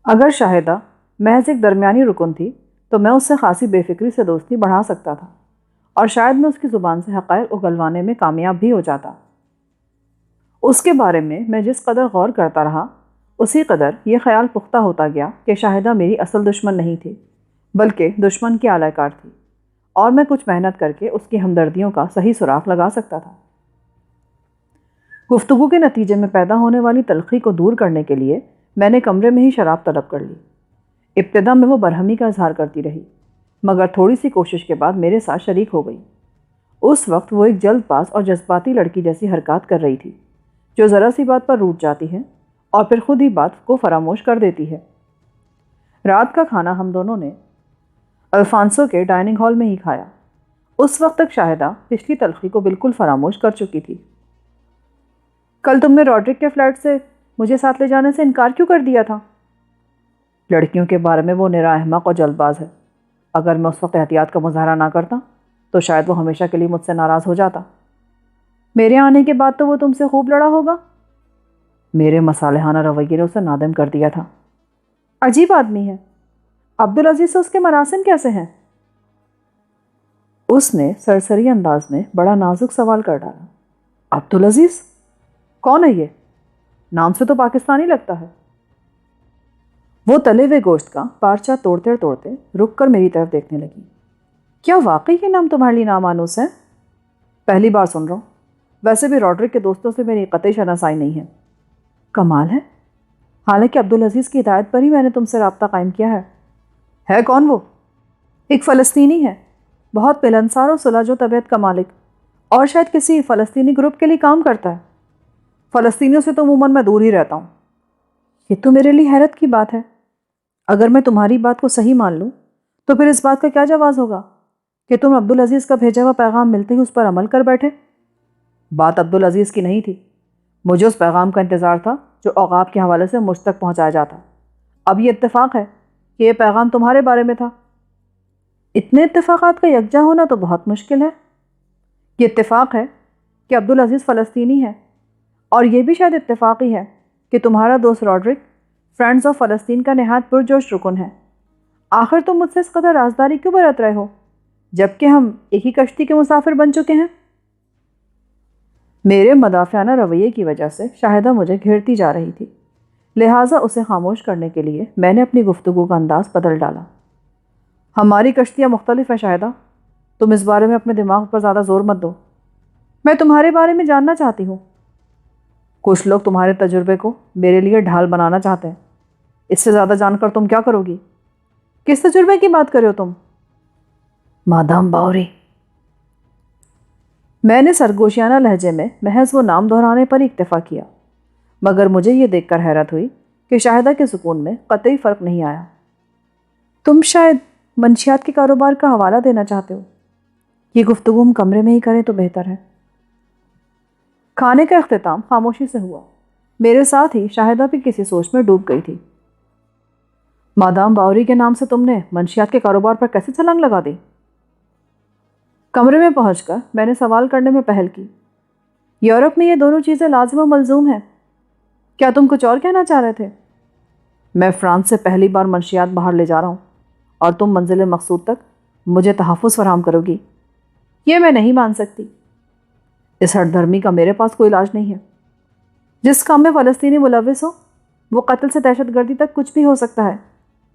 اگر شاہدہ محض ایک درمیانی رکن تھی تو میں اس سے خاصی بے فکری سے دوستی بڑھا سکتا تھا اور شاید میں اس کی زبان سے حقائق اگلوانے میں کامیاب بھی ہو جاتا۔ اس کے بارے میں جس قدر غور کرتا رہا اسی قدر یہ خیال پختہ ہوتا گیا کہ شاہدہ میری اصل دشمن نہیں تھی بلکہ دشمن کی اعلی کار تھی، اور میں کچھ محنت کر کے اس کی ہمدردیوں کا صحیح سراغ لگا سکتا تھا۔ گفتگو کے نتیجے میں پیدا ہونے والی تلخی کو دور کرنے کے لیے میں نے کمرے میں ہی شراب طلب کر لی۔ ابتدا میں وہ برہمی کا اظہار کرتی رہی مگر تھوڑی سی کوشش کے بعد میرے ساتھ شریک ہو گئی۔ اس وقت وہ ایک جلد باز اور جذباتی لڑکی جیسی حرکات کر رہی تھی جو ذرا سی بات پر روٹھ جاتی ہے اور پھر خود ہی بات کو فراموش کر دیتی ہے۔ رات کا کھانا ہم دونوں نے الفانسو کے ڈائننگ ہال میں ہی کھایا۔ اس وقت تک شاہدہ پچھلی تلخی کو بالکل فراموش کر چکی تھی۔ کل تم نے روڈرک کے فلیٹ سے مجھے ساتھ لے جانے سے انکار کیوں کر دیا تھا؟ لڑکیوں کے بارے میں وہ نرا احمق اور جلد باز ہے۔ اگر میں اس وقت احتیاط کا مظاہرہ نہ کرتا تو شاید وہ ہمیشہ کے لیے مجھ سے ناراض ہو جاتا۔ میرے آنے کے بعد تو وہ تم سے خوب لڑا ہوگا۔ میرے مصالحانہ رویے نے اسے نادم کر دیا تھا۔ عجیب آدمی ہے۔ عبدالعزیز سے اس کے مراسم کیسے ہیں؟ اس نے سرسری انداز میں بڑا نازک سوال کر ڈالا۔ عبدالعزیز؟ کون ہے یہ؟ نام سے تو پاکستانی لگتا ہے۔ وہ تلے ہوئے گوشت کا پارچہ توڑتے توڑتے رک کر میری طرف دیکھنے لگی۔ کیا واقعی یہ نام تمہارے لیے نامانوس ہے؟ پہلی بار سن رہا ہوں۔ ویسے بھی روڈرک کے دوستوں سے میری قطعی شناسائی نہیں ہے۔ کمال ہے، حالانکہ عبدالعزیز کی ہدایت پر ہی میں نے تم سے رابطہ قائم کیا ہے۔ ہے کون وہ؟ ایک فلسطینی ہے، بہت ملنسار اور سلجھ و طبیعت کا مالک، اور شاید کسی فلسطینی گروپ کے لیے کام کرتا ہے۔ فلسطینیوں سے تو عموماً میں دور ہی رہتا ہوں۔ یہ تو میرے لیے حیرت کی بات ہے۔ اگر میں تمہاری بات کو صحیح مان لوں تو پھر اس بات کا کیا جواز ہوگا کہ تم عبدالعزیز کا بھیجا ہوا پیغام ملتے ہی اس پر عمل کر بیٹھے؟ بات عبدالعزیز کی نہیں تھی، مجھے اس پیغام کا انتظار تھا جو عقاب کے حوالے سے مجھ تک پہنچایا جاتا۔ اب یہ اتفاق ہے کہ یہ پیغام تمہارے بارے میں تھا۔ اتنے اتفاقات کا یکجا ہونا تو بہت مشکل ہے۔ یہ اتفاق ہے کہ عبدالعزیز فلسطینی ہے، اور یہ بھی شاید اتفاق ہی ہے کہ تمہارا دوست روڈرک فرینڈز آف فلسطین کا نہایت پرجوش رکن ہے۔ آخر تم مجھ سے اس قدر رازداری کیوں برت رہے ہو جبکہ ہم ایک ہی کشتی کے مسافر بن چکے ہیں؟ میرے مدافعانہ رویے کی وجہ سے شاہدہ مجھے گھیرتی جا رہی تھی، لہٰذا اسے خاموش کرنے کے لیے میں نے اپنی گفتگو کا انداز بدل ڈالا۔ ہماری کشتیاں مختلف ہیں شاہدہ، تم اس بارے میں اپنے دماغ پر زیادہ زور مت دو۔ میں تمہارے بارے میں جاننا چاہتی ہوں۔ کچھ لوگ تمہارے تجربے کو میرے لیے ڈھال بنانا چاہتے ہیں۔ اس سے زیادہ جان کر تم کیا کرو گی؟ کس تجربے کی بات کرے ہو تم؟ مادام باوری۔ میں نے سرگوشیانہ لہجے میں محض وہ نام دہرانے پر اکتفا کیا، مگر مجھے یہ دیکھ کر حیرت ہوئی کہ شاہدہ کے سکون میں قطعی فرق نہیں آیا۔ تم شاید منشیات کے کاروبار کا حوالہ دینا چاہتے ہو۔ یہ گفتگو ہم کمرے میں ہی کریں تو بہتر ہے۔ کھانے کا اختتام خاموشی سے ہوا۔ میرے ساتھ ہی شاہدہ بھی کسی سوچ میں ڈوب گئی تھی۔ مادام باوری کے نام سے تم نے منشیات کے کاروبار پر کیسے چھلانگ لگا دی؟ کمرے میں پہنچ کر میں نے سوال کرنے میں پہل کی۔ یورپ میں یہ دونوں چیزیں لازم و ملزوم ہیں۔ کیا تم کچھ اور کہنا چاہ رہے تھے؟ میں فرانس سے پہلی بار منشیات باہر لے جا رہا ہوں اور تم منزل مقصود تک مجھے تحفظ فراہم کرو گی؟ یہ میں نہیں مان سکتی۔ اس ہٹ دھرمی کا میرے پاس کوئی علاج نہیں ہے۔ جس کام میں فلسطینی ملوث ہو وہ قتل سے دہشت گردی تک کچھ بھی ہو سکتا ہے،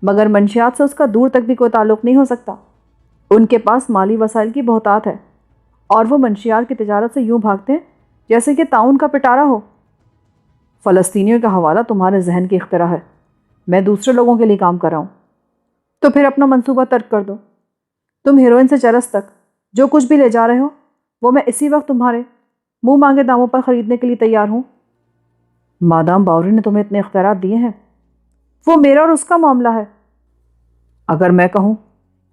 مگر منشیات سے اس کا دور تک بھی کوئی تعلق نہیں ہو سکتا۔ ان کے پاس مالی وسائل کی بہتات ہے اور وہ منشیات کی تجارت سے یوں بھاگتے ہیں جیسے کہ تعاون کا پٹارا ہو۔ فلسطینیوں کا حوالہ تمہارے ذہن کی اختراع ہے، میں دوسرے لوگوں کے لیے کام کر رہا ہوں۔ تو پھر اپنا منصوبہ ترک کر دو۔ تم ہیروئن سے چرس تک جو کچھ بھی لے جا رہے ہو وہ میں اسی وقت تمہارے منہ مانگے داموں پر خریدنے کے لیے تیار ہوں۔ مادام باوری نے تمہیں اتنے اختیارات دیے ہیں، وہ میرا اور اس کا معاملہ ہے۔ اگر میں کہوں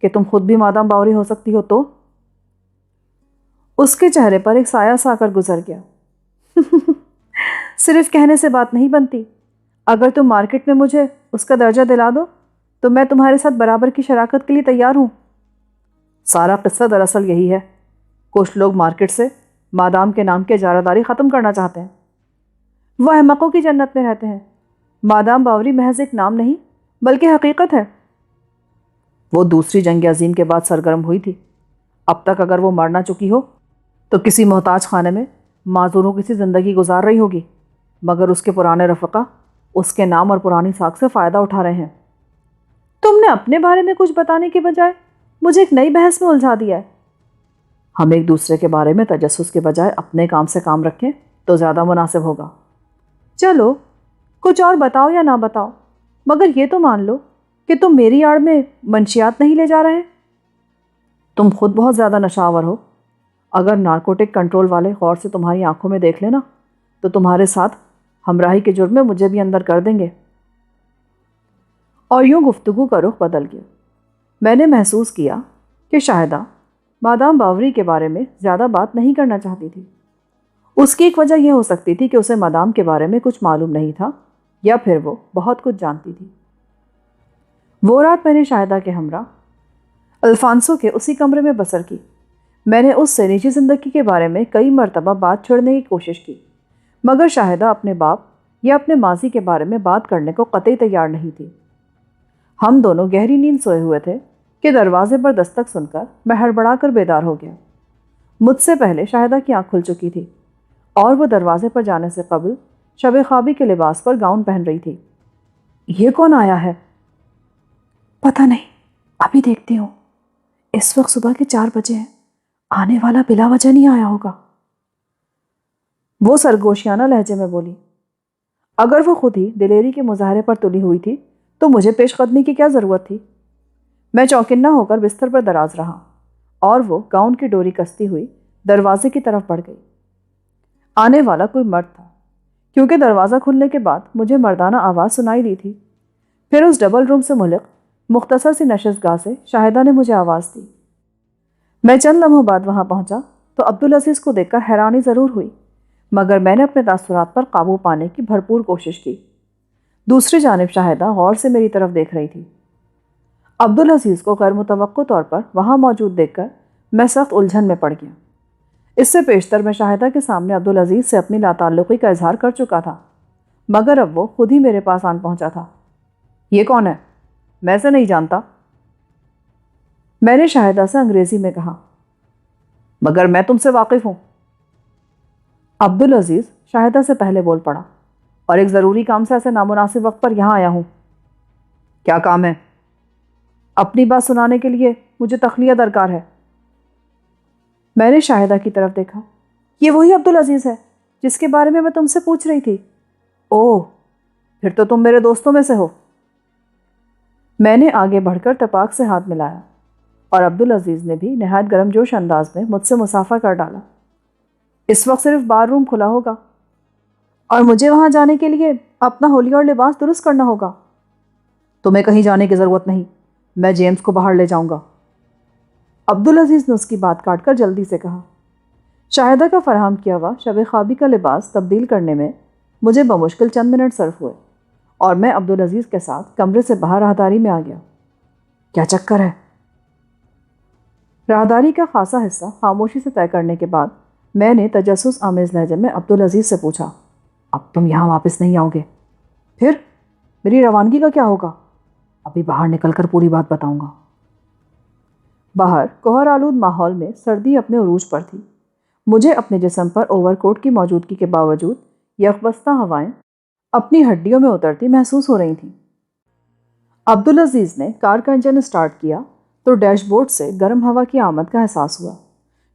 کہ تم خود بھی مادام باوری ہو سکتی ہو تو؟ اس کے چہرے پر ایک سایہ سا کر گزر گیا۔ صرف کہنے سے بات نہیں بنتی۔ اگر تم مارکیٹ میں مجھے اس کا درجہ دلا دو تو میں تمہارے ساتھ برابر کی شراکت کے لیے تیار ہوں۔ سارا قصہ دراصل یہی ہے، کچھ لوگ مارکیٹ سے مادام کے نام کی اجارہ داری ختم کرنا چاہتے ہیں۔ وہ احمقوں کی جنت میں رہتے ہیں۔ مادام باوری محض ایک نام نہیں بلکہ حقیقت ہے۔ وہ دوسری جنگ عظیم کے بعد سرگرم ہوئی تھی۔ اب تک اگر وہ مر نہ چکی ہو تو کسی محتاج خانے میں معذوروں کی سی زندگی گزار رہی ہوگی، مگر اس کے پرانے رفقا اس کے نام اور پرانی ساکھ سے فائدہ اٹھا رہے ہیں۔ تم نے اپنے بارے میں کچھ بتانے کے بجائے مجھے ایک نئی بحث میں الجھا دیا ہے۔ ہم ایک دوسرے کے بارے میں تجسس کے بجائے اپنے کام سے کام رکھیں تو زیادہ مناسب ہوگا۔ چلو کچھ اور بتاؤ یا نہ بتاؤ، مگر یہ تو مان لو کہ تم میری آڑ میں منشیات نہیں لے جا رہے۔ تم خود بہت زیادہ نشاور ہو۔ اگر نارکوٹک کنٹرول والے غور سے تمہاری آنکھوں میں دیکھ لینا تو تمہارے ساتھ ہمراہی کے جرم میں مجھے بھی اندر کر دیں گے۔ اور یوں گفتگو کا رخ بدل گیا۔ میں نے محسوس کیا کہ شاہدہ مادام باوری کے بارے میں زیادہ بات نہیں کرنا چاہتی تھی۔ اس کی ایک وجہ یہ ہو سکتی تھی کہ اسے مادام کے بارے میں کچھ معلوم نہیں تھا، یا پھر وہ بہت کچھ جانتی تھی۔ وہ رات میں نے شاہدہ کے ہمراہ الفانسو کے اسی کمرے میں بسر کی۔ میں نے اس سے نجی زندگی کے بارے میں کئی مرتبہ بات چھڑنے کی کوشش کی، مگر شاہدہ اپنے باپ یا اپنے ماضی کے بارے میں بات کرنے کو قطعی تیار نہیں تھی۔ ہم دونوں گہری نیند سوئے ہوئے تھے کہ دروازے پر دستک سن کر میں ہڑبڑا کر بیدار ہو گیا۔ مجھ سے پہلے شاہدہ کی آنکھ کھل چکی تھی اور وہ دروازے پر جانے سے قبل شب خوابی کے لباس پر گاؤن پہن رہی تھی۔ یہ کون آیا ہے؟ پتہ نہیں، ابھی دیکھتی ہوں۔ اس وقت صبح کے 4 بجے ہیں، آنے والا بلا وجہ نہیں آیا ہوگا۔ وہ سرگوشیانہ لہجے میں بولی۔ اگر وہ خود ہی دلیری کے مظاہرے پر تلی ہوئی تھی تو مجھے پیش قدمی کی کیا ضرورت تھی؟ میں چوکننا ہو کر بستر پر دراز رہا اور وہ گاؤن کی ڈوری کستی ہوئی دروازے کی طرف بڑھ گئی۔ آنے والا کوئی مرد تھا، کیونکہ دروازہ کھلنے کے بعد مجھے مردانہ آواز سنائی دی تھی۔ پھر اس ڈبل روم سے ملک مختصر سی نشست گاہ سے شاہدہ نے مجھے آواز دی۔ میں چند لمحوں بعد وہاں پہنچا تو عبدالعزیز کو دیکھ کر حیرانی ضرور ہوئی، مگر میں نے اپنے تاثرات پر قابو پانے کی بھرپور کوشش کی۔ دوسری جانب شاہدہ غور سے میری طرف دیکھ رہی تھی۔ عبدالعزیز کو غیر متوقع طور پر وہاں موجود دیکھ کر میں سخت الجھن میں پڑ گیا۔ اس سے پیشتر میں شاہدہ کے سامنے عبدالعزیز سے اپنی لاتعلقی کا اظہار کر چکا تھا، مگر اب وہ خود ہی میرے پاس آن پہنچا تھا۔ یہ کون ہے؟ میں اسے نہیں جانتا۔ میں نے شاہدہ سے انگریزی میں کہا، مگر میں تم سے واقف ہوں۔ عبدالعزیز شاہدہ سے پہلے بول پڑا، اور ایک ضروری کام سے ایسے نامناسب وقت پر یہاں آیا ہوں۔ کیا کام ہے؟ اپنی بات سنانے کے لیے مجھے تخلیہ درکار ہے۔ میں نے شاہدہ کی طرف دیکھا۔ یہ وہی عبدالعزیز ہے جس کے بارے میں تم سے پوچھ رہی تھی۔ اوہ، پھر تو تم میرے دوستوں میں سے ہو۔ میں نے آگے بڑھ کر تپاک سے ہاتھ ملایا اور عبدالعزیز نے بھی نہایت گرم جوش انداز میں مجھ سے مصافحہ کر ڈالا۔ اس وقت صرف بار روم کھلا ہوگا اور مجھے وہاں جانے کے لیے اپنا ہولیہ اور لباس درست کرنا ہوگا۔ تمہیں کہیں جانے کی ضرورت نہیں، میں جیمز کو باہر لے جاؤں گا۔ عبدالعزیز نے اس کی بات کاٹ کر جلدی سے کہا۔ شاہدہ کا فراہم کیا ہوا شب خوابی کا لباس تبدیل کرنے میں مجھے بمشکل چند منٹ صرف ہوئے اور میں عبدالعزیز کے ساتھ کمرے سے باہر راہداری میں آ گیا۔ کیا چکر ہے؟ راہداری کا خاصا حصہ خاموشی سے طے کرنے کے بعد میں نے تجسس آمیز لہجے میں عبدالعزیز سے پوچھا، اب تم یہاں واپس نہیں آؤ گے؟ پھر میری روانگی کا کیا ہوگا؟ ابھی باہر نکل کر پوری بات بتاؤں گا۔ باہر کوہر آلود ماحول میں سردی اپنے عروج پر تھی۔ مجھے اپنے جسم پر اوور کوٹ کی موجودگی کے باوجود یخبستہ ہوائیں اپنی ہڈیوں میں اترتی محسوس ہو رہی تھیں۔ عبدالعزیز نے کار کا انجن اسٹارٹ کیا تو ڈیش بورڈ سے گرم ہوا کی آمد کا احساس ہوا۔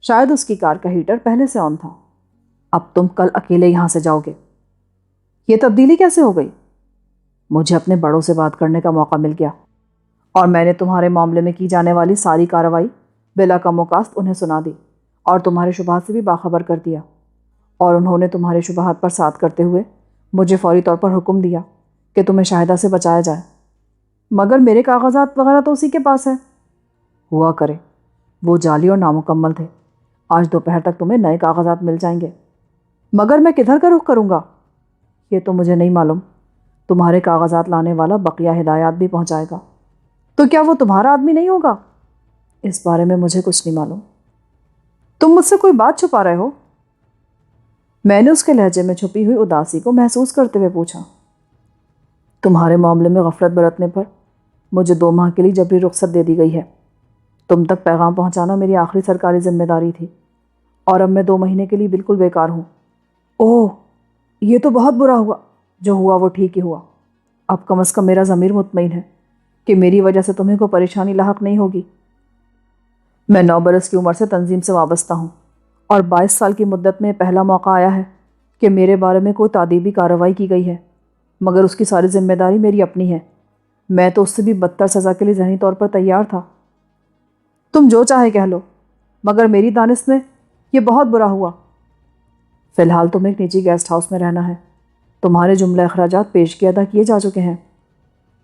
شاید اس کی کار کا ہیٹر پہلے سے آن تھا۔ اب تم کل اکیلے یہاں سے جاؤ گے؟ یہ تبدیلی کیسے ہو گئی؟ مجھے اپنے بڑوں سے بات کرنے کا موقع مل گیا اور میں نے تمہارے معاملے میں کی جانے والی ساری کارروائی بلا کم و کاست انہیں سنا دی اور تمہارے شبہات سے بھی باخبر کر دیا، اور انہوں نے تمہارے شبہات پر ساتھ کرتے ہوئے مجھے فوری طور پر حکم دیا کہ تمہیں شاہدہ سے بچایا جائے، مگر میرے کاغذات وغیرہ تو اسی کے پاس ہے۔ ہوا کرے، وہ جعلی اور نامکمل تھے۔ آج دوپہر تک تمہیں نئے کاغذات مل جائیں گے، مگر میں کدھر کا رخ کروں گا یہ تو مجھے نہیں معلوم۔ تمہارے کاغذات لانے والا بقیہ ہدایات بھی پہنچائے گا۔ تو کیا وہ تمہارا آدمی نہیں ہوگا؟ اس بارے میں مجھے کچھ نہیں معلوم۔ تم مجھ سے کوئی بات چھپا رہے ہو؟ میں نے اس کے لہجے میں چھپی ہوئی اداسی کو محسوس کرتے ہوئے پوچھا۔ تمہارے معاملے میں غفلت برتنے پر مجھے 2 ماہ کے لیے جبری رخصت دے دی گئی ہے۔ تم تک پیغام پہنچانا میری آخری سرکاری ذمہ داری تھی، اور اب میں 2 مہینے کے لیے بالکل بیکار ہوں۔ اوہ، یہ تو بہت برا ہوا۔ جو ہوا وہ ٹھیک ہی ہوا۔ اب کم از کم میرا ضمیر مطمئن ہے کہ میری وجہ سے تمہیں کوئی پریشانی لاحق نہیں ہوگی۔ میں 9 برس کی عمر سے تنظیم سے وابستہ ہوں، اور 22 سال کی مدت میں پہلا موقع آیا ہے کہ میرے بارے میں کوئی تعدیبی کارروائی کی گئی ہے، مگر اس کی ساری ذمہ داری میری اپنی ہے۔ میں تو اس سے بھی بدتر سزا کے لیے ذہنی طور پر تیار تھا۔ تم جو چاہے کہہ لو، مگر میری دانست میں یہ بہت برا ہوا۔ فی الحال تم ایک نجی گیسٹ ہاؤس میں رہنا ہے۔ تمہارے جملہ اخراجات پیشگی ادا کیے جا چکے ہیں،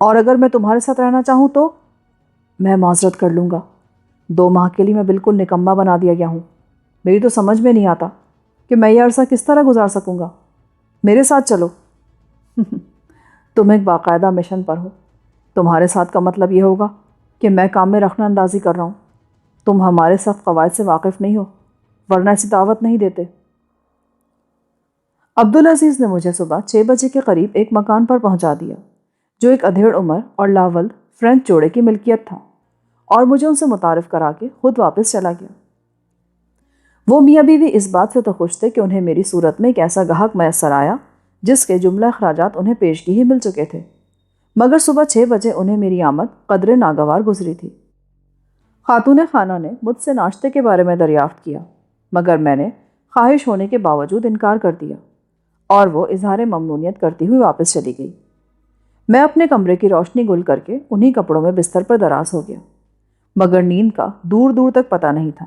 اور اگر میں تمہارے ساتھ رہنا چاہوں تو میں معذرت کر لوں گا۔ 2 ماہ کے لیے میں بالکل نکمہ بنا دیا گیا ہوں۔ میری تو سمجھ میں نہیں آتا کہ میں یہ عرصہ کس طرح گزار سکوں گا۔ میرے ساتھ چلو۔ تم ایک باقاعدہ مشن پر ہو۔ تمہارے ساتھ کا مطلب یہ ہوگا کہ میں کام میں رخنہ اندازی کر رہا ہوں۔ تم ہمارے سخت قواعد سے واقف نہیں ہو، ورنہ ایسی دعوت نہیں دیتے۔ عبدالعزیز نے مجھے صبح 6 بجے کے قریب ایک مکان پر پہنچا دیا، جو ایک ادھیڑ عمر اور لاولد فرینچ جوڑے کی ملکیت تھا، اور مجھے ان سے متعارف کرا کے خود واپس چلا گیا۔ وہ میاں بیوی اس بات سے تو خوش تھے کہ انہیں میری صورت میں ایک ایسا گاہک میسر آیا جس کے جملہ اخراجات انہیں پیشگی ہی مل چکے تھے، مگر صبح 6 بجے انہیں میری آمد قدرے ناگوار گزری تھی۔ خاتون خانہ نے مجھ سے ناشتے کے بارے میں دریافت کیا، مگر میں نے خواہش ہونے کے باوجود انکار کر دیا، اور وہ اظہار ممنونیت کرتی ہوئی واپس چلی گئی۔ میں اپنے کمرے کی روشنی گل کر کے انہی کپڑوں میں بستر پر دراز ہو گیا، مگر نیند کا دور دور تک پتہ نہیں تھا۔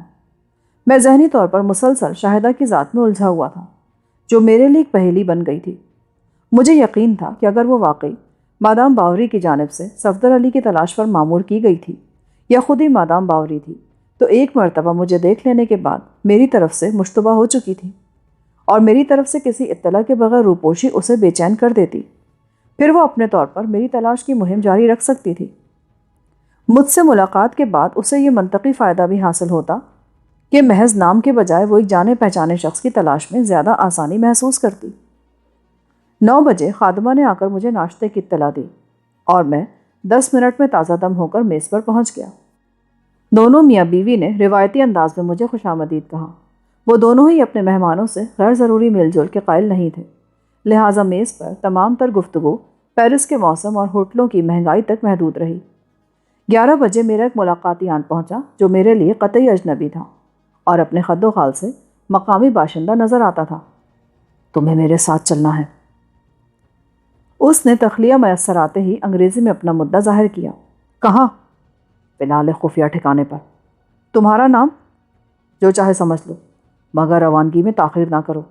میں ذہنی طور پر مسلسل شاہدہ کی ذات میں الجھا ہوا تھا، جو میرے لیے ایک پہیلی بن گئی تھی۔ مجھے یقین تھا کہ اگر وہ واقعی مادام باوری کی جانب سے صفدر علی کی تلاش پر مامور کی گئی تھی، یا خود ہی مادام باوری تھی، تو ایک مرتبہ مجھے دیکھ لینے کے بعد میری طرف سے مشتبہ ہو چکی تھی، اور میری طرف سے کسی اطلاع کے بغیر روپوشی اسے بے چین کر دیتی۔ پھر وہ اپنے طور پر میری تلاش کی مہم جاری رکھ سکتی تھی۔ مجھ سے ملاقات کے بعد اسے یہ منطقی فائدہ بھی حاصل ہوتا کہ محض نام کے بجائے وہ ایک جانے پہچانے شخص کی تلاش میں زیادہ آسانی محسوس کرتی۔ 9 بجے خادمہ نے آ کر مجھے ناشتے کی اطلاع دی، اور میں 10 منٹ میں تازہ دم ہو کر میز پر پہنچ گیا۔ دونوں میاں بیوی نے روایتی انداز میں مجھے خوش آمدید کہا۔ وہ دونوں ہی اپنے مہمانوں سے غیر ضروری میل جول کے قائل نہیں تھے، لہٰذا میز پر تمام تر گفتگو پیرس کے موسم اور ہوٹلوں کی مہنگائی تک محدود رہی۔ 11 بجے میرا ایک ملاقاتی آن پہنچا، جو میرے لیے قطعی اجنبی تھا اور اپنے خد و خال سے مقامی باشندہ نظر آتا تھا۔ تمہیں میرے ساتھ چلنا ہے۔ اس نے تخلیہ میسر آتے ہی انگریزی میں اپنا مدعا ظاہر کیا۔ کہاں؟ فی الحال خفیہ ٹھکانے پر۔ تمہارا نام؟ جو چاہے سمجھ لو، مگر روانگی میں تاخیر نہ کرو۔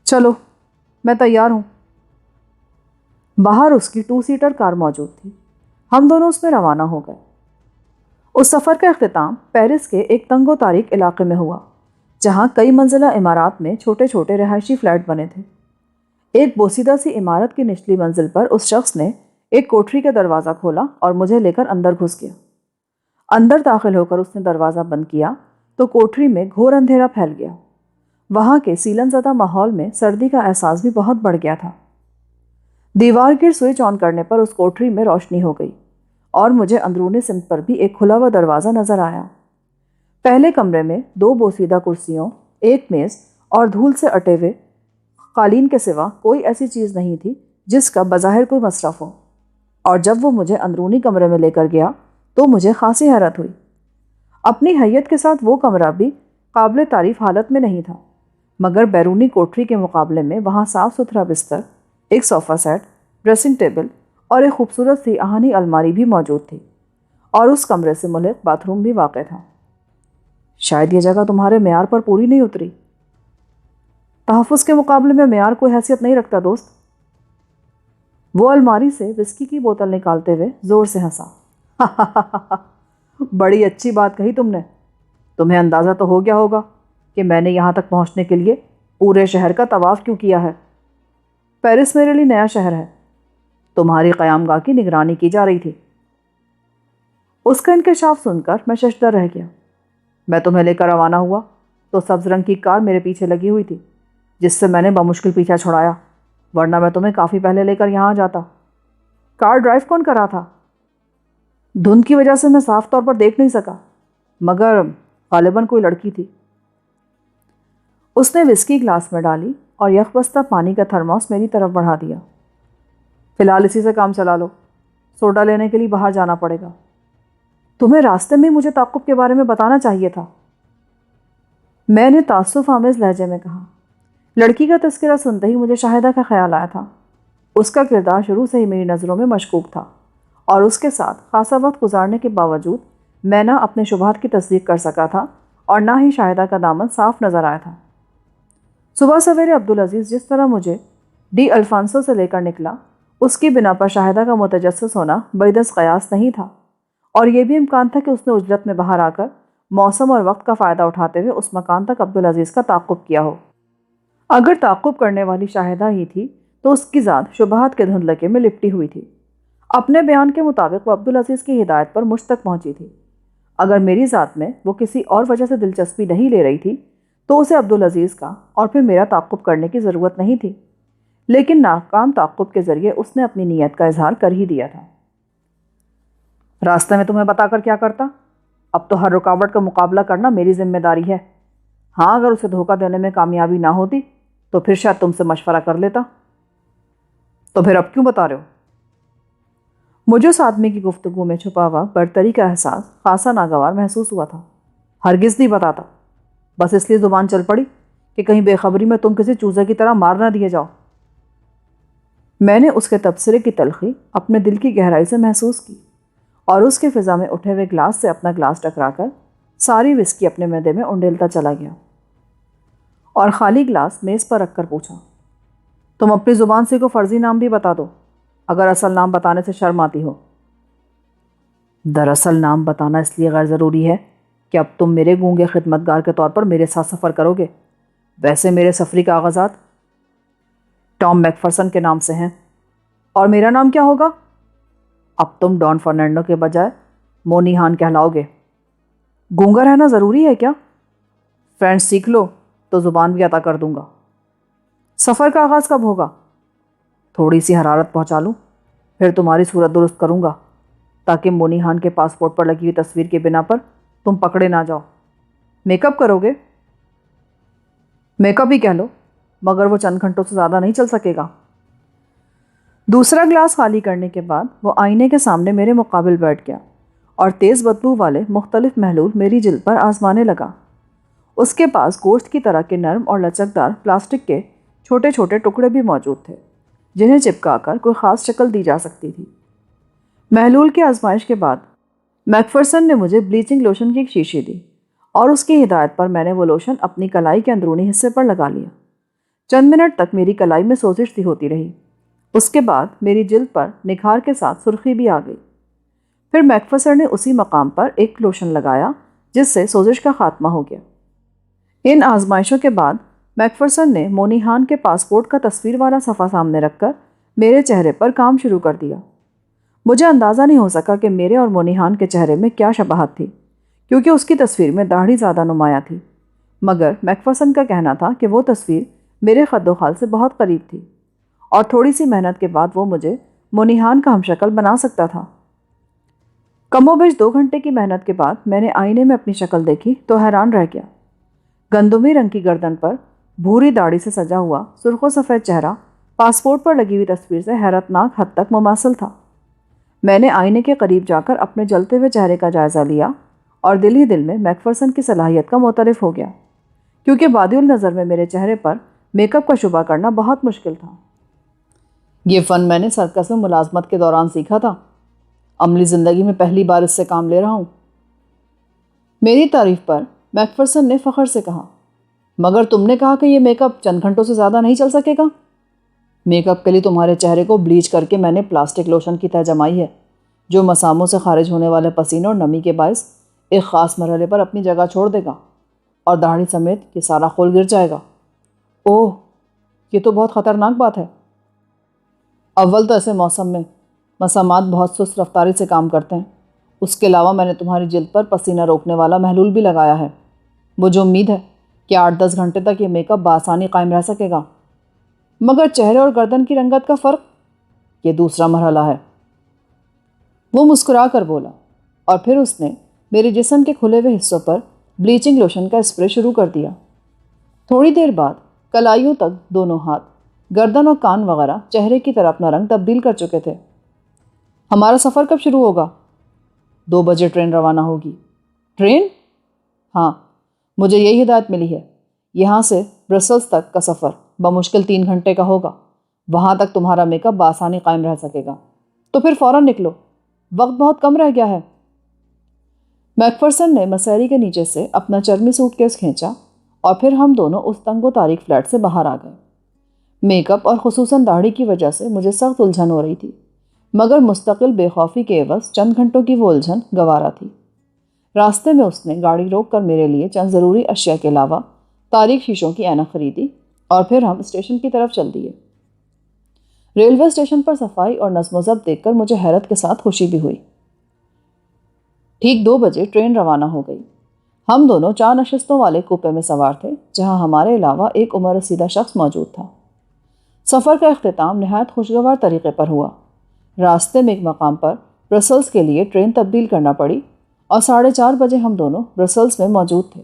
چلو، میں تیار ہوں۔ باہر اس کی 2 سیٹر کار موجود تھی۔ ہم دونوں اس میں روانہ ہو گئے۔ اس سفر کا اختتام پیرس کے ایک تنگ و تاریک علاقے میں ہوا، جہاں کئی منزلہ عمارات میں چھوٹے چھوٹے رہائشی فلیٹ بنے تھے۔ ایک بوسیدہ سی عمارت کی نچلی منزل پر اس شخص نے ایک کوٹری کا دروازہ کھولا اور مجھے لے کر اندر گھس گیا۔ اندر داخل ہو کر اس نے دروازہ بند کیا تو کوٹری میں گھور اندھیرا پھیل گیا۔ وہاں کے سیلن زدہ ماحول میں سردی کا احساس بھی بہت بڑھ گیا تھا۔ دیوار گر سوئچ آن کرنے پر اس کوٹری میں روشنی ہو گئی، اور مجھے اندرونی سمت پر بھی ایک کھلا ہوا دروازہ نظر آیا۔ پہلے کمرے میں 2 بوسیدہ کرسیوں، ایک میز اور دھول سے اٹے ہوئے قالین کے سوا کوئی ایسی چیز نہیں تھی جس کا بظاہر کوئی مصرف ہو، اور جب وہ مجھے اندرونی کمرے میں لے کر گیا تو مجھے خاصی حیرت ہوئی۔ اپنی حیت کے ساتھ وہ کمرہ بھی قابل تعریف حالت میں نہیں تھا، مگر بیرونی کوٹری کے مقابلے میں وہاں صاف ستھرا بستر، ایک صوفہ سیٹ، ڈریسنگ ٹیبل اور ایک خوبصورت سی آہنی الماری بھی موجود تھی، اور اس کمرے سے ملحق باتھ روم بھی واقع تھا۔ شاید یہ جگہ تمہارے معیار پر پوری نہیں اتری۔ تحفظ کے مقابلے میں معیار کوئی حیثیت نہیں رکھتا دوست۔ وہ الماری سے وسکی کی بوتل نکالتے ہوئے زور سے ہنسا۔ بڑی اچھی بات کہی تم نے۔ تمہیں اندازہ تو ہو گیا ہوگا کہ میں نے یہاں تک پہنچنے کے لیے پورے شہر کا طواف کیوں کیا ہے۔ پیرس میرے لیے نیا شہر ہے۔ تمہاری قیام گاہ کی نگرانی کی جا رہی تھی۔ اس کا انکشاف سن کر میں ششدر رہ گیا۔ میں تمہیں لے کر روانہ ہوا تو سبز رنگ کی کار میرے پیچھے لگی ہوئی تھی، جس سے میں نے بمشکل پیچھا چھڑایا، ورنہ میں تمہیں کافی پہلے لے کر یہاں آ جاتا۔ کار ڈرائیو کون کر رہا تھا؟ دھند کی وجہ سے میں صاف طور پر دیکھ نہیں سکا، مگر غالباً کوئی لڑکی تھی۔ اس نے وسکی گلاس میں ڈالی اور یک بستہ پانی کا تھرموس میری طرف بڑھا دیا۔ فی الحال اسی سے کام چلا لو، سوڈا لینے کے لیے باہر جانا پڑے گا۔ تمہیں راستے میں مجھے تعاقب کے بارے میں بتانا چاہیے تھا، میں نے تعصف آمیز لہجے میں کہا۔ لڑکی کا تذکرہ سنتے ہی مجھے شاہدہ کا خیال آیا تھا۔ اس کا کردار شروع سے ہی میری نظروں میں مشکوک تھا، اور اس کے ساتھ خاصا وقت گزارنے کے باوجود میں نہ اپنے شبہات کی تصدیق کر سکا تھا اور نہ ہی شاہدہ کا دامن صاف نظر آیا تھا۔ صبح سویرے عبدالعزیز جس طرح مجھے ڈی الفانسو سے لے کر نکلا، اس کی بنا پر شاہدہ کا متجسس ہونا بعیداز قیاس نہیں تھا، اور یہ بھی امکان تھا کہ اس نے اجلت میں باہر آ کر موسم اور وقت کا فائدہ اٹھاتے ہوئے اس مکان تک عبدالعزیز کا تعاقب کیا ہو۔ اگر تعاقب کرنے والی شاہدہ ہی تھی تو اس کی ذات شبہات کے دھندلکے میں لپٹی ہوئی تھی۔ اپنے بیان کے مطابق وہ عبدالعزیز کی ہدایت پر مجھ تک پہنچی تھی۔ اگر میری ذات میں وہ کسی اور وجہ سے دلچسپی نہیں لے رہی تھی تو اسے عبدالعزیز کا اور پھر میرا تعاقب کرنے کی ضرورت نہیں تھی، لیکن ناکام تعاقب کے ذریعے اس نے اپنی نیت کا اظہار کر ہی دیا تھا۔ راستے میں تمہیں بتا کر کیا کرتا؟ اب تو ہر رکاوٹ کا مقابلہ کرنا میری ذمہ داری ہے۔ ہاں، اگر اسے دھوکہ دینے میں کامیابی نہ ہوتی تو پھر شاید تم سے مشورہ کر لیتا۔ تو پھر اب کیوں بتا رہے ہو؟ مجھے اس آدمی کی گفتگو میں چھپا ہوا برتری کا احساس خاصا ناگوار محسوس ہوا تھا۔ ہرگز نہیں بتاتا، بس اس لیے زبان چل پڑی کہ کہیں بے خبری میں تم کسی چوزے کی طرح مار نہ دیے جاؤ۔ میں نے اس کے تبصرے کی تلخی اپنے دل کی گہرائی سے محسوس کی اور اس کے فضا میں اٹھے ہوئے گلاس سے اپنا گلاس ٹکرا کر ساری وسکی اپنے معدے میں انڈیلتا چلا گیا اور خالی گلاس میز پر رکھ کر پوچھا، تم اپنی زبان سے کو فرضی نام بھی بتا دو اگر اصل نام بتانے سے شرم آتی ہو۔ دراصل نام بتانا اس لیے غیر ضروری ہے کہ اب تم میرے گونگے خدمتگار کے طور پر میرے ساتھ سفر کرو گے۔ ویسے میرے سفری کاغذات ٹام میک فرسن کے نام سے ہیں، اور میرا نام کیا ہوگا؟ اب تم ڈان فرنینڈو کے بجائے مونی ہان کہلاؤ گے۔ گونگا رہنا ضروری ہے کیا؟ فرینچ سیکھ لو تو زبان بھی عطا کر دوں گا۔ سفر کا آغاز کب ہوگا؟ تھوڑی سی حرارت پہنچا لوں، پھر تمہاری صورت درست کروں گا تاکہ مونی ہان کے پاسپورٹ پر لگی ہوئی تصویر کی بنا پر تم پکڑے نہ جاؤ۔ میک اپ کرو گے؟ میک اپ ہی کہہ لو، مگر وہ چند گھنٹوں سے زیادہ نہیں چل سکے گا۔ دوسرا گلاس خالی کرنے کے بعد وہ آئینے کے سامنے میرے مقابل بیٹھ گیا اور تیز بدبو والے مختلف محلول میری جلد پر آزمانے لگا۔ اس کے پاس گوشت کی طرح کے نرم اور لچکدار پلاسٹک کے چھوٹے چھوٹے ٹکڑے بھی موجود تھے جنہیں چپکا کر کوئی خاص شکل دی جا سکتی تھی۔ محلول کی آزمائش کے بعد میک فرسن نے مجھے بلیچنگ لوشن کی ایک شیشی دی اور اس کی ہدایت پر میں نے وہ لوشن اپنی کلائی کے اندرونی حصے پر لگا لیا۔ چند منٹ تک میری کلائی میں سوزش سی ہوتی رہی، اس کے بعد میری جلد پر نکھار کے ساتھ سرخی بھی آ گئی۔ پھر میک فرسن نے اسی مقام پر ایک لوشن لگایا جس سے سوزش کا خاتمہ ہو گیا۔ ان آزمائشوں کے بعد میک فرسن نے مونی ہان کے پاسپورٹ کا تصویر والا صفحہ سامنے رکھ کر میرے چہرے پر کام شروع کر دیا۔ مجھے اندازہ نہیں ہو سکا کہ میرے اور مونی ہان کے چہرے میں کیا شباہت تھی، کیونکہ اس کی تصویر میں داڑھی زیادہ نمایاں تھی، مگر میک فرسن کا کہنا تھا کہ وہ تصویر میرے خد و خال سے بہت قریب تھی اور تھوڑی سی محنت کے بعد وہ مجھے مونی ہان کا ہمشکل بنا سکتا تھا۔ کم و بیش 2 گھنٹے کی محنت کے بعد میں نے آئینے میں اپنی شکل دیکھی تو حیران رہ گیا۔ گندمی رنگ کی گردن پر بھوری داڑھی سے سجا ہوا سرخ و سفید چہرہ پاسپورٹ پر لگی ہوئی تصویر سے حیرت ناک حد تک مماثل تھا۔ میں نے آئینے کے قریب جا کر اپنے جلتے ہوئے چہرے کا جائزہ لیا اور دل ہی دل میں میک فرسن کی صلاحیت کا معترف ہو گیا، کیونکہ بادی النظر میں میرے چہرے پر میک اپ کا شبہ کرنا بہت مشکل تھا۔ یہ فن میں نے سرکس میں ملازمت کے دوران سیکھا تھا، عملی زندگی میں پہلی بار اس سے کام لے رہا ہوں۔ میری تعریف پر میک فرسن نے فخر سے کہا، مگر تم نے کہا کہ یہ میک اپ چند گھنٹوں سے زیادہ نہیں چل سکے گا۔ میک اپ کے لیے تمہارے چہرے کو بلیچ کر کے میں نے پلاسٹک لوشن کی تہ جمائی ہے جو مساموں سے خارج ہونے والے پسینے اور نمی کے باعث ایک خاص مرحلے پر اپنی جگہ چھوڑ دے گا اور داڑھی سمیت یہ سارا خول گر جائے گا۔ اوہ، یہ تو بہت خطرناک بات ہے۔ اول تو ایسے موسم میں مسامات بہت سست رفتاری سے کام کرتے ہیں، اس کے علاوہ میں نے تمہاری جلد پر پسینہ روکنے والا محلول بھی لگایا ہے۔ مجھے امید ہے کہ 8-10 گھنٹے تک یہ میک اپ بآسانی قائم رہ سکے گا، مگر چہرے اور گردن کی رنگت کا فرق، یہ دوسرا مرحلہ ہے۔ وہ مسکرا کر بولا، اور پھر اس نے میرے جسم کے کھلے ہوئے حصوں پر بلیچنگ لوشن کا اسپرے شروع کر دیا۔ تھوڑی دیر بعد کلائیوں تک دونوں ہاتھ، گردن اور کان وغیرہ چہرے کی طرح اپنا رنگ تبدیل کر چکے تھے۔ ہمارا سفر کب شروع ہوگا؟ 2 بجے ٹرین روانہ ہوگی۔ ٹرین؟ ہاں، مجھے یہی ہدایت ملی ہے۔ یہاں سے برسلز تک کا سفر بمشکل 3 گھنٹے کا ہوگا۔ وہاں تک تمہارا میک اپ بآسانی قائم رہ سکے گا۔ تو پھر فوراً نکلو، وقت بہت کم رہ گیا ہے۔ میک فرسن نے مسیری کے نیچے سے اپنا چرمی سوٹ کیس کھینچا اور پھر ہم دونوں اس تنگ و تاریک فلیٹ سے باہر آ گئے۔ میک اپ اور خصوصاً داڑھی کی وجہ سے مجھے سخت الجھن ہو رہی تھی، مگر مستقل بے خوفی کے عوض چند گھنٹوں کی وہ الجھن گوارا تھی۔ راستے میں اس نے گاڑی روک کر میرے لیے چند ضروری اشیاء کے علاوہ تاریک شیشوں کی اینک خریدی اور پھر ہم اسٹیشن کی طرف چل دیے۔ ریلوے اسٹیشن پر صفائی اور نظم و ضبط دیکھ کر مجھے حیرت کے ساتھ خوشی بھی ہوئی۔ ٹھیک 2 بجے ٹرین روانہ ہو گئی۔ ہم دونوں 4 نشستوں والے کوپے میں سوار تھے، جہاں ہمارے علاوہ ایک عمر رسیدہ شخص موجود تھا۔ سفر کا اختتام نہایت خوشگوار طریقے پر ہوا۔ راستے میں ایک مقام پر برسلز کے لیے ٹرین تبدیل کرنا پڑی اور 4:30 بجے ہم دونوں برسلز میں موجود تھے۔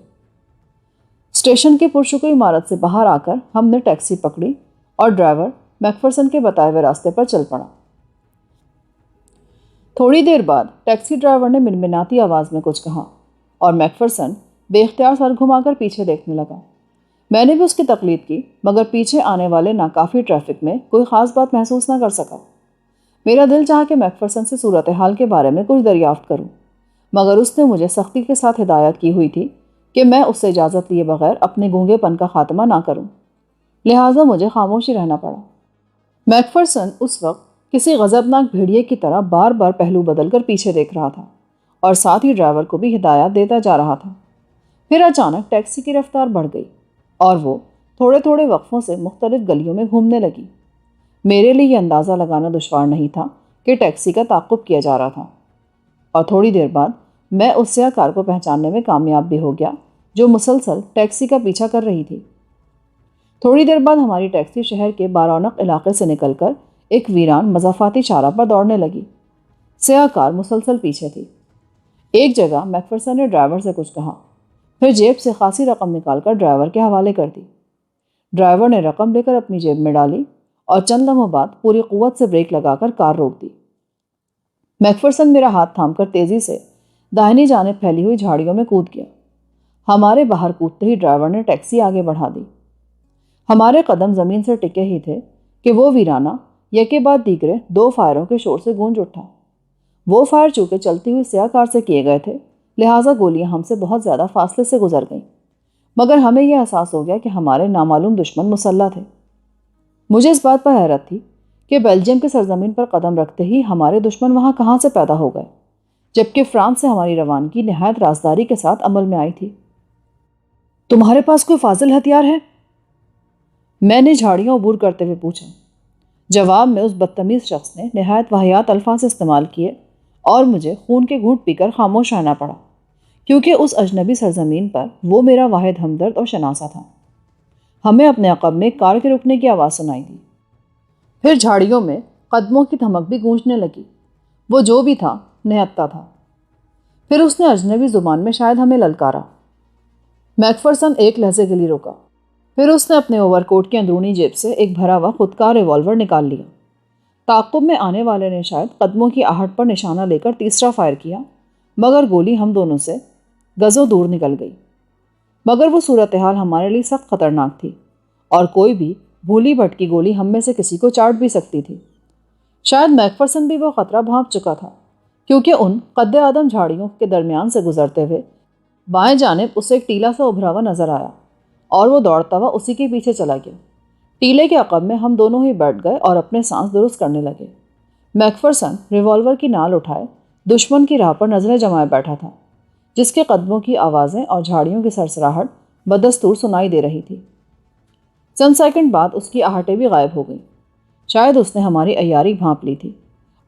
اسٹیشن کی پرشکو عمارت سے باہر آ کر ہم نے ٹیکسی پکڑی اور ڈرائیور میک فرسن کے بتائے ہوئے راستے پر چل پڑا۔ تھوڑی دیر بعد ٹیکسی ڈرائیور نے منمناتی آواز میں کچھ کہا اور میک فرسن بے اختیار سر گھما کر پیچھے دیکھنے لگا۔ میں نے بھی اس کی تقلید کی، مگر پیچھے آنے والے ناکافی ٹریفک میں کوئی خاص بات محسوس نہ کر سکا۔ میرا دل چاہا کہ میک فرسن سے صورتحال کے بارے میں کچھ دریافت کروں، مگر اس نے مجھے سختی کے ساتھ ہدایت کی ہوئی تھی کہ میں اس سے اجازت لیے بغیر اپنے گونگے پن کا خاتمہ نہ کروں، لہٰذا مجھے خاموشی رہنا پڑا۔ میک فرسن اس وقت کسی غضبناک بھیڑیے کی طرح بار بار پہلو بدل کر پیچھے دیکھ رہا تھا اور ساتھ ہی ڈرائیور کو بھی ہدایات دیتا جا رہا تھا۔ پھر اچانک ٹیکسی کی رفتار بڑھ گئی اور وہ تھوڑے تھوڑے وقفوں سے مختلف گلیوں میں گھومنے لگی۔ میرے لیے یہ اندازہ لگانا دشوار نہیں تھا کہ ٹیکسی کا تعاقب کیا جا رہا تھا، اور تھوڑی دیر بعد میں اس سیاہ کار کو پہچاننے میں کامیاب بھی ہو گیا جو مسلسل ٹیکسی کا پیچھا کر رہی تھی۔ تھوڑی دیر بعد ہماری ٹیکسی شہر کے بارونق علاقے سے نکل کر ایک ویران مضافاتی چارہ پر دوڑنے لگی۔ سیاہ کار مسلسل پیچھے تھی۔ ایک جگہ میک فرسن نے ڈرائیور سے کچھ کہا، پھر جیب سے خاصی رقم نکال کر ڈرائیور کے حوالے کر دی۔ ڈرائیور نے رقم لے کر اپنی جیب میں ڈالی اور چند لمحوں بعد پوری قوت سے بریک لگا کر کار روک دی۔ میک فرسن میرا ہاتھ تھام کر تیزی سے داہنی جانب پھیلی ہوئی جھاڑیوں میں کود گیا۔ ہمارے باہر کودتے ہی ڈرائیور نے ٹیکسی آگے بڑھا دی۔ ہمارے قدم زمین سے ٹکے ہی تھے کہ وہ ویرانہ یکے بعد دیگرے 2 فائروں کے شور سے گونج اٹھا۔ وہ فائر چونکہ چلتی ہوئی سیاہ کار سے کیے گئے تھے، لہٰذا گولیاں ہم سے بہت زیادہ فاصلے سے گزر گئیں، مگر ہمیں یہ احساس ہو گیا کہ ہمارے نامعلوم دشمن مسلح تھے۔ مجھے اس بات پر حیرت تھی کہ بیلجیم کی سرزمین پر قدم رکھتے ہی ہمارے دشمن وہاں کہاں سے پیدا ہو گئے، جبکہ فرانس سے ہماری روانگی نہایت رازداری کے ساتھ عمل میں آئی تھی۔ تمہارے پاس کوئی فاضل ہتھیار ہے؟ میں نے جھاڑیاں عبور کرتے ہوئے پوچھا۔ جواب میں اس بدتمیز شخص نے نہایت واہیات الفاظ استعمال کیے اور مجھے خون کے گھونٹ پی کر خاموش رہنا پڑا، کیونکہ اس اجنبی سرزمین پر وہ میرا واحد ہمدرد اور شناسہ تھا۔ ہمیں اپنے عقب میں کار کے رکنے کی آواز سنائی دی۔ پھر جھاڑیوں میں قدموں کی دھمک بھی گونجنے لگی۔ وہ جو بھی تھا نہتھا تھا۔ پھر اس نے اجنبی زبان میں شاید ہمیں للکارا۔ میک فرسن ایک لہجے کے لیے رکا، پھر اس نے اپنے اوور کوٹ کی اندرونی جیب سے ایک بھرا ہوا خودکار ریوالور نکال لیا۔ تعاقب میں آنے والے نے شاید قدموں کی آہٹ پر نشانہ لے کر تیسرا فائر کیا، مگر گولی ہم دونوں سے گزوں دور نکل گئی۔ مگر وہ صورتحال ہمارے لیے سخت خطرناک تھی اور کوئی بھی بھولی بھٹکی گولی ہم میں سے کسی کو چاٹ بھی سکتی تھی۔ شاید میک فرسن بھی وہ خطرہ بھانپ چکا تھا، کیونکہ ان قد آدم جھاڑیوں کے درمیان سے گزرتے ہوئے بائیں جانب اسے ایک ٹیلا سا ابھرا ہوا نظر آیا اور وہ دوڑتا ہوا اسی کے پیچھے چلا گیا۔ ٹیلے کے عقب میں ہم دونوں ہی بیٹھ گئے اور اپنے سانس درست کرنے لگے۔ میک فرسن ریوالور کی نال اٹھائے دشمن کی راہ پر نظریں جمائے بیٹھا تھا، جس کے قدموں کی آوازیں اور جھاڑیوں کی سرسراہٹ بدستور سنائی دے رہی تھی۔ چند سیکنڈ بعد اس کی آہٹیں بھی غائب ہو گئیں۔ شاید اس نے ہماری عیاری بھانپ لی تھی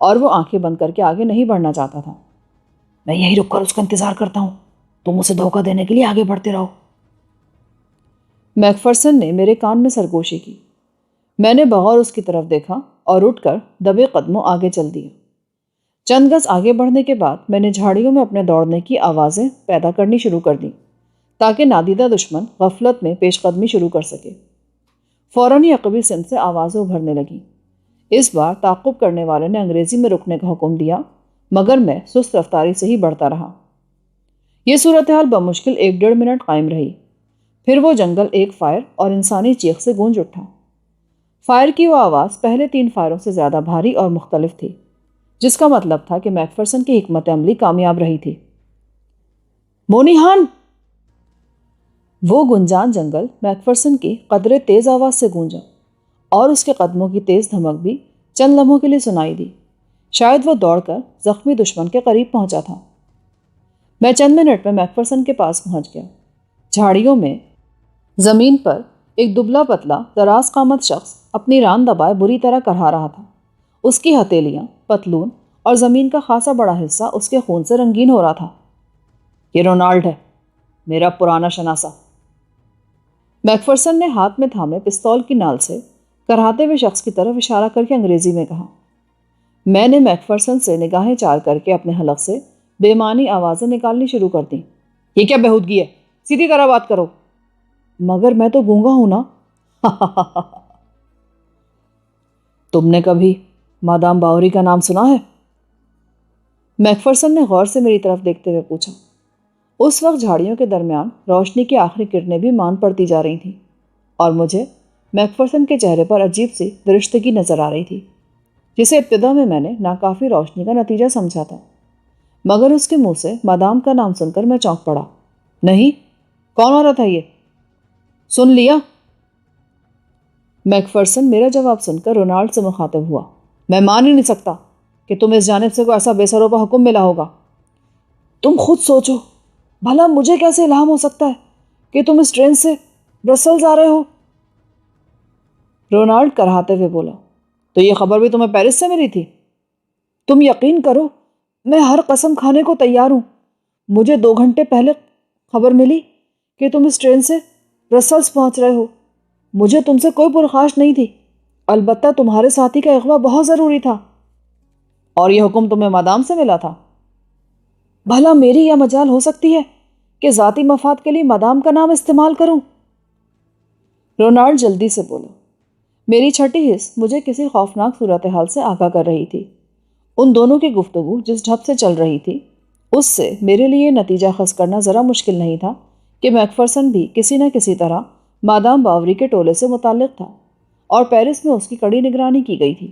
اور وہ آنکھیں بند کر کے آگے نہیں بڑھنا چاہتا تھا۔ میں یہی رک کر اس کا انتظار کرتا ہوں، تم اسے دھوکہ دینے کے لیے آگے بڑھتے رہو۔ میک فرسن نے میرے کان میں سرگوشی کی۔ میں نے بغور اس کی طرف دیکھا اور اٹھ کر دبے قدموں آگے چل دیے۔ چند گز آگے بڑھنے کے بعد میں نے جھاڑیوں میں اپنے دوڑنے کی آوازیں پیدا کرنی شروع کر دیں تاکہ نادیدہ دشمن غفلت میں پیش قدمی شروع کر سکے۔ فوراً ہی عقبی سمت سے آوازیں ابھرنے لگیں۔ اس بار تعاقب کرنے والے نے انگریزی میں رکنے کا حکم دیا، مگر میں سست رفتاری سے ہی بڑھتا رہا۔ یہ صورتحال بمشکل 1-1.5 منٹ قائم رہی، پھر وہ جنگل ایک فائر اور انسانی چیخ سے گونج اٹھا۔ فائر کی وہ آواز پہلے 3 فائروں سے زیادہ بھاری اور مختلف تھی، جس کا مطلب تھا کہ میک فرسن کی حکمت عملی کامیاب رہی تھی۔ مونیہان! وہ گنجان جنگل میک فرسن کی قدرے تیز آواز سے گونجا، اور اس کے قدموں کی تیز دھمک بھی چند لمحوں کے لیے سنائی دی۔ شاید وہ دوڑ کر زخمی دشمن کے قریب پہنچا تھا۔ میں چند منٹ میں میک فرسن کے پاس پہنچ گیا۔ جھاڑیوں میں زمین پر ایک دبلا پتلا دراز قامت شخص اپنی ران دبائے بری طرح کرہا رہا تھا۔ اس کی ہتھیلیاں، پتلون اور زمین کا خاصا بڑا حصہ اس کے خون سے رنگین ہو رہا تھا۔ یہ رونالڈ ہے، میرا پرانا شناسا۔ میک فرسن نے ہاتھ میں تھامے پستول کی نال سے کرہاتے ہوئے شخص کی طرف اشارہ کر کے انگریزی میں کہا۔ میں نے میک فرسن سے نگاہیں چار کر کے اپنے حلق سے بے معنی آوازیں نکالنی شروع کر دیں۔ یہ کیا بہودگی ہے؟ سیدھی طرح بات کرو۔ مگر میں تو گونگا ہوں نا۔ تم نے کبھی مادام باوری کا نام سنا ہے؟ میک فرسن نے غور سے میری طرف دیکھتے ہوئے پوچھا۔ اس وقت جھاڑیوں کے درمیان روشنی کی آخری کرنیں بھی مان پڑتی جا رہی تھیں، اور مجھے میک فرسن کے چہرے پر عجیب سی درشتگی نظر آ رہی تھی، جسے ابتدا میں نے ناکافی روشنی کا نتیجہ سمجھا تھا۔ مگر اس کے منہ سے مادام کا نام سن کر میں چونک پڑا۔ نہیں، کون عورت ہے یہ؟ سن لیا؟ میک فرسن میرا جواب سن کر رونالڈ سے مخاطب ہوا۔ میں مان ہی نہیں سکتا کہ تم اس جانب سے کوئی ایسا بے سروپا حکم ملا ہوگا۔ تم خود سوچو، بھلا مجھے کیسے الہام ہو سکتا ہے کہ تم اس ٹرین سے برسلز آ رہے ہو؟ رونالڈ کرہاتے ہوئے بولا۔ تو یہ خبر بھی تمہیں پیرس سے ملی تھی؟ تم یقین کرو، میں ہر قسم کھانے کو تیار ہوں۔ مجھے 2 گھنٹے پہلے خبر ملی کہ تم اس ٹرین سے برسلز پہنچ رہے ہو۔ مجھے تم سے کوئی پرخاش نہیں تھی، البتہ تمہارے ساتھی کا اغوا بہت ضروری تھا۔ اور یہ حکم تمہیں مادام سے ملا تھا؟ بھلا میری یہ مجال ہو سکتی ہے کہ ذاتی مفاد کے لیے مادام کا نام استعمال کروں؟ رونالڈ جلدی سے بولا۔ میری چھٹی حس مجھے کسی خوفناک صورتحال سے آگاہ کر رہی تھی۔ ان دونوں کی گفتگو جس ڈھب سے چل رہی تھی، اس سے میرے لیے نتیجہ خاص کرنا ذرا مشکل نہیں تھا کہ میک فرسن بھی کسی نہ کسی طرح مادام باوری کے ٹولے سے متعلق تھا، اور پیرس میں اس کی کڑی نگرانی کی گئی تھی۔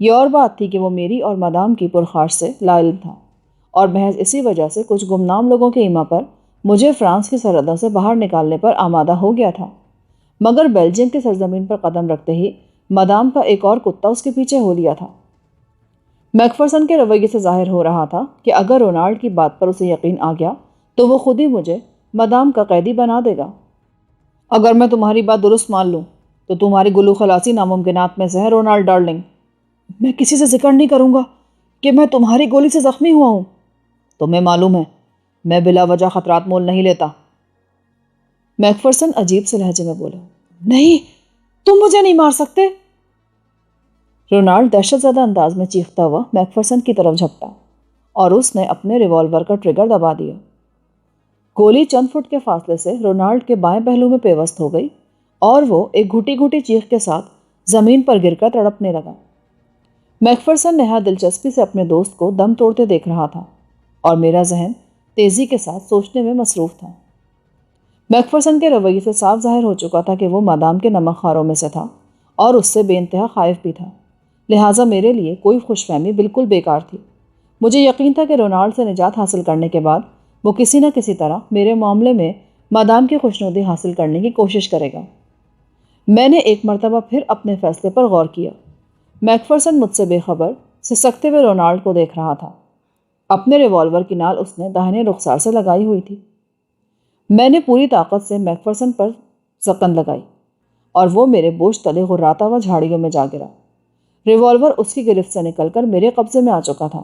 یہ اور بات تھی کہ وہ میری اور مادام کی پرخاش سے لا علم تھا، اور محض اسی وجہ سے کچھ گمنام لوگوں کے ایما پر مجھے فرانس کی سرحدوں سے باہر نکالنے پر آمادہ ہو گیا تھا۔ مگر بیلجیم کی سرزمین پر قدم رکھتے ہی مادام کا ایک اور کتا اس کے پیچھے ہو لیا تھا۔ میک فرسن کے رویے سے ظاہر ہو رہا تھا کہ اگر رونالڈ کی بات پر اسے یقین آ گیا تو وہ خود ہی مجھے مادام کا قیدی بنا دے گا۔ اگر میں تمہاری بات درست مان لوں تو تمہاری گلو خلاصی ناممکنات میں سے ہے، رونالڈ ڈارلنگ۔ میں کسی سے ذکر نہیں کروں گا کہ میں تمہاری گولی سے زخمی ہوا ہوں۔ تمہیں معلوم ہے میں بلا وجہ خطرات مول نہیں لیتا۔ میک فرسن عجیب سے لہجے میں بولا۔ نہیں، تم مجھے نہیں مار سکتے۔ رونالڈ دہشت زدہ انداز میں چیختا ہوا میک فرسن کی طرف جھپٹا، اور اس نے اپنے ریوالور کا ٹریگر دبا دیا۔ گولی چند فٹ کے فاصلے سے رونالڈ کے بائیں پہلو میں پیوست ہو گئی، اور وہ ایک گھٹی گھٹی چیخ کے ساتھ زمین پر گر کر تڑپنے لگا۔ میک فرسن نہایت دلچسپی سے اپنے دوست کو دم توڑتے دیکھ رہا تھا، اور میرا ذہن تیزی کے ساتھ سوچنے میں مصروف تھا۔ میک فرسن کے رویے سے صاف ظاہر ہو چکا تھا کہ وہ مادام کے نمک خواروں میں سے تھا، اور اس سے بے انتہا خائف بھی تھا، لہٰذا میرے لیے کوئی خوش فہمی بالکل بیکار تھی۔ مجھے یقین تھا کہ رونالڈ سے نجات حاصل کرنے کے بعد وہ کسی نہ کسی طرح میرے معاملے میں مادام کی خوشنودی حاصل کرنے کی کوشش کرے گا۔ میں نے ایک مرتبہ پھر اپنے فیصلے پر غور کیا۔ میک فرسن مجھ سے بے خبر سسکتے ہوئے رونالڈ کو دیکھ رہا تھا۔ اپنے ریوالور کی نال اس نے داہنے رخسار سے لگائی ہوئی تھی۔ میں نے پوری طاقت سے میک فرسن پر زکن لگائی، اور وہ میرے بوجھ تلے غراتا ہوا جھاڑیوں میں جا گرا۔ ریوالور اس کی گرفت سے نکل کر میرے قبضے میں آ چکا تھا،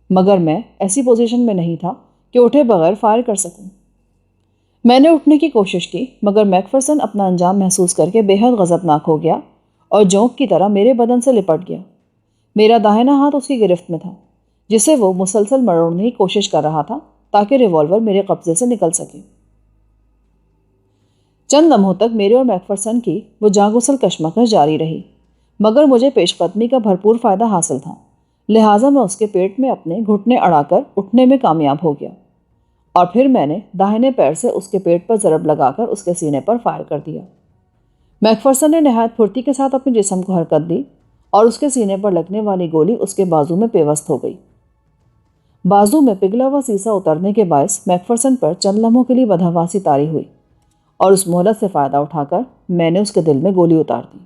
مگر میں ایسی پوزیشن میں نہیں تھا کہ اٹھے بغیر فائر کر سکوں۔ میں نے اٹھنے کی کوشش کی، مگر میک فرسن اپنا انجام محسوس کر کے بے حد غضبناک ہو گیا اور جونک کی طرح میرے بدن سے لپٹ گیا۔ میرا داہنا ہاتھ اس کی گرفت میں تھا، جسے وہ مسلسل مروڑنے کی کوشش کر رہا تھا تاکہ ریوالور میرے قبضے سے نکل سکے۔ چند لمحوں تک میرے اور میک فرسن کی وہ جاں گسل کشمکش جاری رہی، مگر مجھے پیش قدمی کا بھرپور فائدہ حاصل تھا، لہٰذا میں اس کے پیٹ میں اپنے گھٹنے اڑا کر اٹھنے میں کامیاب ہو گیا، اور پھر میں نے داہنے پیر سے اس کے پیٹ پر ضرب لگا کر اس کے سینے پر فائر کر دیا۔ میک فرسن نے نہایت پھرتی کے ساتھ اپنے جسم کو حرکت دی اور اس کے سینے پر لگنے والی گولی اس کے بازو میں پیوست ہو گئی۔ بازو میں پگھلا ہوا سیسا اترنے کے باعث میک فرسن پر چند لمحوں کے لیے بدحواسی طاری ہوئی، اور اس مہلت سے فائدہ اٹھا کر میں نے اس کے دل میں گولی اتار دی۔